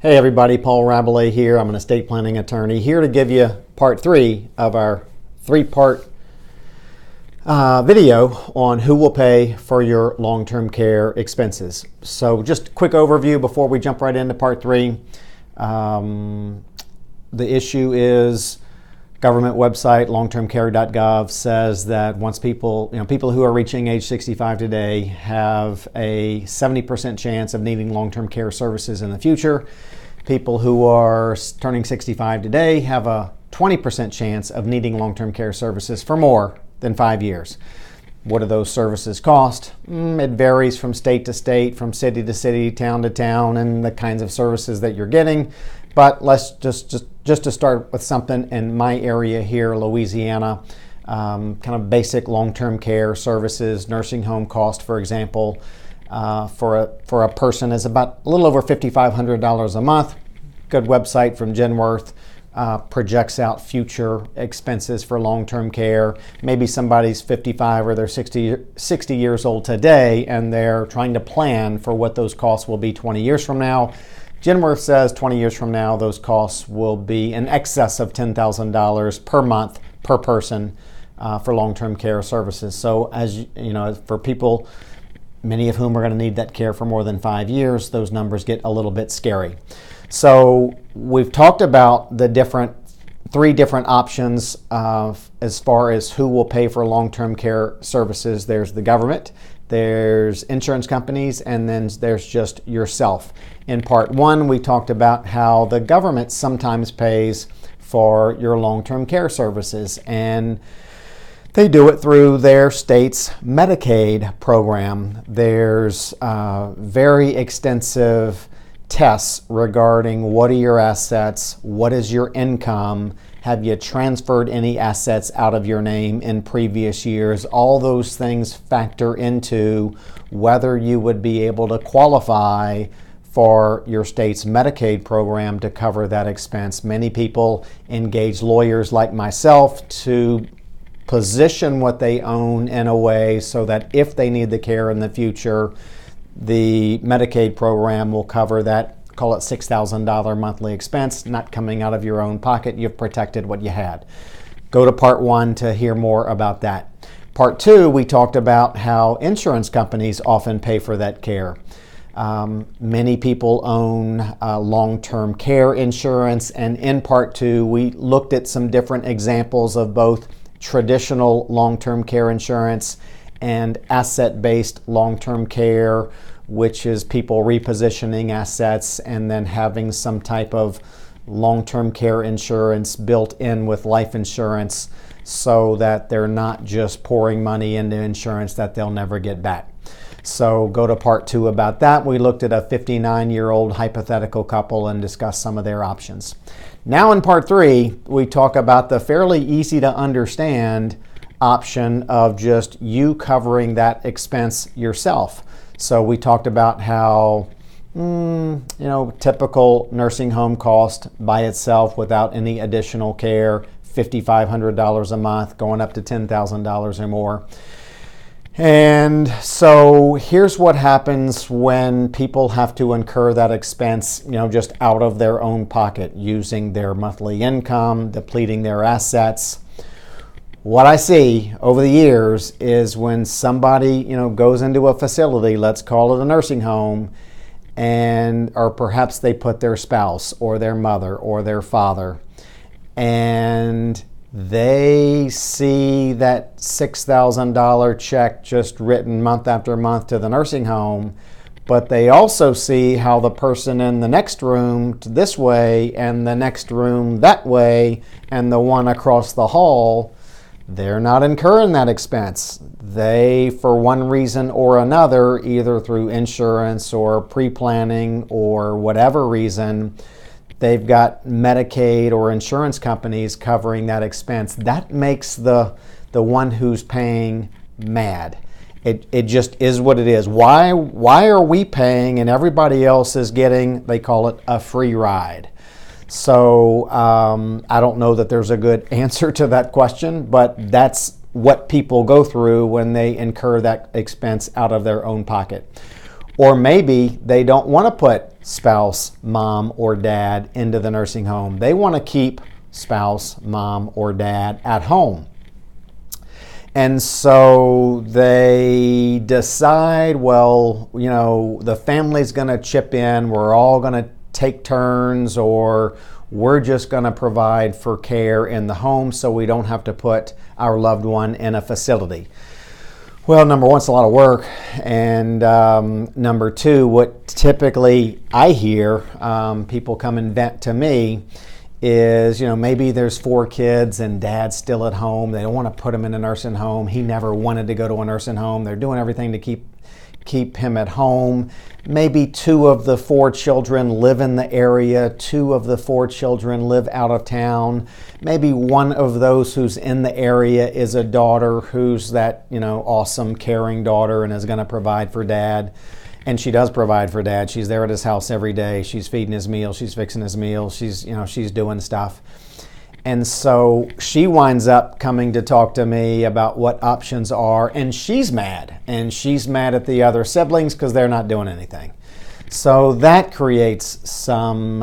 Hey everybody, Paul Rabelais here. I'm an estate planning attorney here to give you part 3 of our 3-part video on who will pay for your long-term care expenses. So just a quick overview before we jump right into part 3. The issue is government website longtermcare.gov says that once people who are reaching age 65 today have a 70% chance of needing long-term care services in the future. People who are turning 65 today have a 20% chance of needing long-term care services for more than 5 years. What do those services cost? It varies from state to state, from city to city, town to town, and the kinds of services that you're getting. But let's just to start with something in my area here, Louisiana, kind of basic long-term care services, nursing home cost, for example, for a person is about a little over $5,500 a month. Good website from Genworth projects out future expenses for long-term care. Maybe somebody's 55 or they're 60 years old today and they're trying to plan for what those costs will be 20 years from now. Genworth says 20 years from now those costs will be in excess of $10,000 per month per person for long-term care services. So as you know, for people, many of whom are going to need that care for more than 5 years, those numbers get a little bit scary. So we've talked about the three different options as far as who will pay for long-term care services. There's the government, there's insurance companies, and then there's just yourself. In part 1, we talked about how the government sometimes pays for your long-term care services, and they do it through their state's Medicaid program. There's very extensive tests regarding what are your assets, what is your income, have you transferred any assets out of your name in previous years. All those things factor into whether you would be able to qualify for your state's Medicaid program to cover that expense. Many people engage lawyers like myself to position what they own in a way so that if they need the care in the future, the Medicaid program will cover that, call it $6,000 monthly expense, not coming out of your own pocket. You've protected what you had. Go to part 1 to hear more about that. Part 2, we talked about how insurance companies often pay for that care. Many people own long-term care insurance, and in part 2, we looked at some different examples of both traditional long-term care insurance and asset-based long-term care, which is people repositioning assets and then having some type of long-term care insurance built in with life insurance so that they're not just pouring money into insurance that they'll never get back. So go to part 2 about that. We looked at a 59-year-old hypothetical couple and discussed some of their options. Now in part 3, we talk about the fairly easy to understand option of just you covering that expense yourself. So we talked about how typical nursing home cost by itself without any additional care, $5,500 a month, going up to $10,000 or more. And so here's what happens when people have to incur that expense, just out of their own pocket, using their monthly income, depleting their assets. What I see over the years is when somebody, goes into a facility, let's call it a nursing home, or perhaps they put their spouse or their mother or their father, and they see that $6,000 check just written month after month to the nursing home, but they also see how the person in the next room this way and the next room that way and the one across the hall, they're not incurring that expense. They, for one reason or another, either through insurance or pre-planning or whatever reason, they've got Medicaid or insurance companies covering that expense. That makes the one who's paying mad. It just is what it is. Why are we paying and everybody else is getting, they call it a free ride? So I don't know that there's a good answer to that question, but that's what people go through when they incur that expense out of their own pocket. Or maybe they don't want to put spouse, mom, or dad into the nursing home. They want to keep spouse, mom, or dad at home. And so they decide, well, the family's going to chip in, we're all going to take turns, or we're just going to provide for care in the home so we don't have to put our loved one in a facility. Well, number one, it's a lot of work. And number two, what typically I hear people come and vent to me is, maybe there's 4 kids and dad's still at home. They don't want to put him in a nursing home. He never wanted to go to a nursing home. They're doing everything to keep him at home. Maybe 2 of the 4 children live in the area. 2 of the 4 children live out of town. Maybe one of those who's in the area is a daughter who's that, awesome, caring daughter and is going to provide for dad. And she does provide for dad. She's there at his house every day. She's feeding his meals. She's fixing his meals. She's doing stuff. And so she winds up coming to talk to me about what options are, and she's mad. And she's mad at the other siblings because they're not doing anything. So that creates some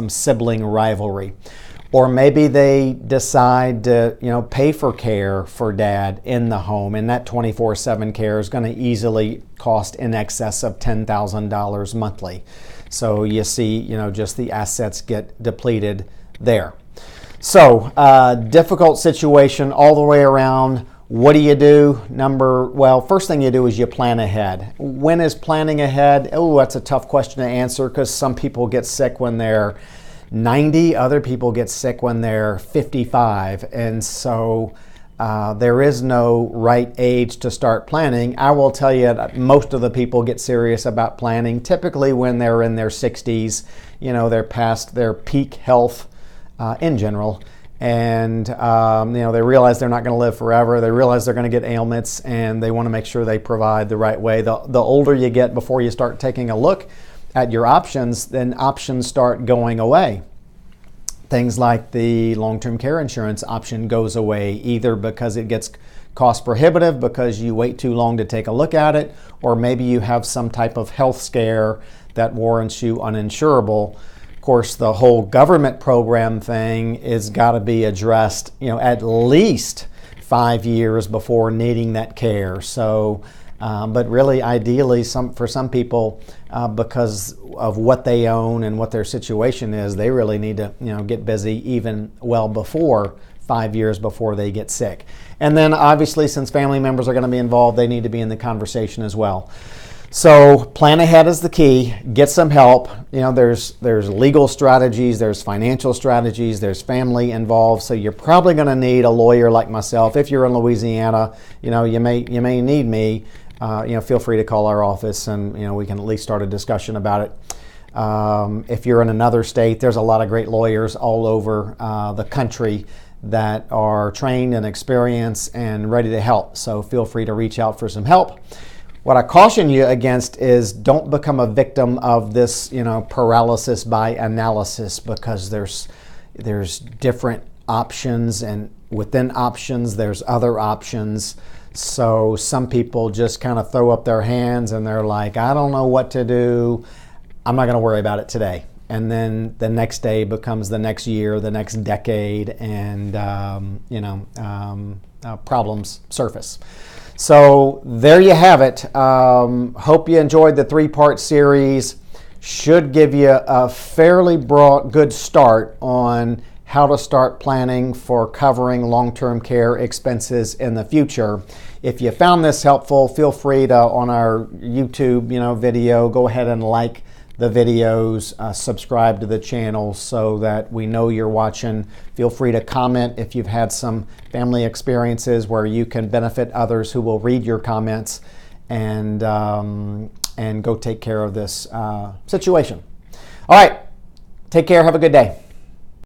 sibling rivalry. Or maybe they decide to, pay for care for dad in the home, and that 24/7 care is going to easily cost in excess of $10,000 monthly. So you see, just the assets get depleted there. So, difficult situation all the way around. What do you do? First thing you do is you plan ahead. When is planning ahead? Oh, that's a tough question to answer because some people get sick when they're 90, other people get sick when they're 55. And so there is no right age to start planning. I will tell you that most of the people get serious about planning typically when they're in their 60s. They're past their peak health in general, and they realize they're not going to live forever. They realize they're going to get ailments, and they want to make sure they provide the right way. The older you get, before you start taking a look at your options, then options start going away. Things like the long-term care insurance option goes away, either because it gets cost prohibitive because you wait too long to take a look at it, or maybe you have some type of health scare that warrants you uninsurable. Of course, the whole government program thing is got to be addressed, at least 5 years before needing that care. So, but really, ideally, for some people, because of what they own and what their situation is, they really need to, get busy even well before 5 years before they get sick. And then, obviously, since family members are going to be involved, they need to be in the conversation as well. So plan ahead is the key. Get some help. There's legal strategies, there's financial strategies, there's family involved. So you're probably going to need a lawyer like myself. If you're in Louisiana, you may need me. Feel free to call our office, and we can at least start a discussion about it. If you're in another state, there's a lot of great lawyers all over the country that are trained and experienced and ready to help. So feel free to reach out for some help. What I caution you against is don't become a victim of this, paralysis by analysis, because there's different options, and within options there's other options. So some people just kind of throw up their hands and they're like, I don't know what to do. I'm not going to worry about it today. And then the next day becomes the next year, the next decade, and problems surface. So there you have it. Hope you enjoyed the 3-part series. Should give you a fairly good start on how to start planning for covering long-term care expenses in the future. If you found this helpful, feel free to, on our YouTube video, go ahead and like the videos, subscribe to the channel so that we know you're watching. Feel free to comment if you've had some family experiences where you can benefit others who will read your comments, and go take care of this situation. All right, take care. Have a good day.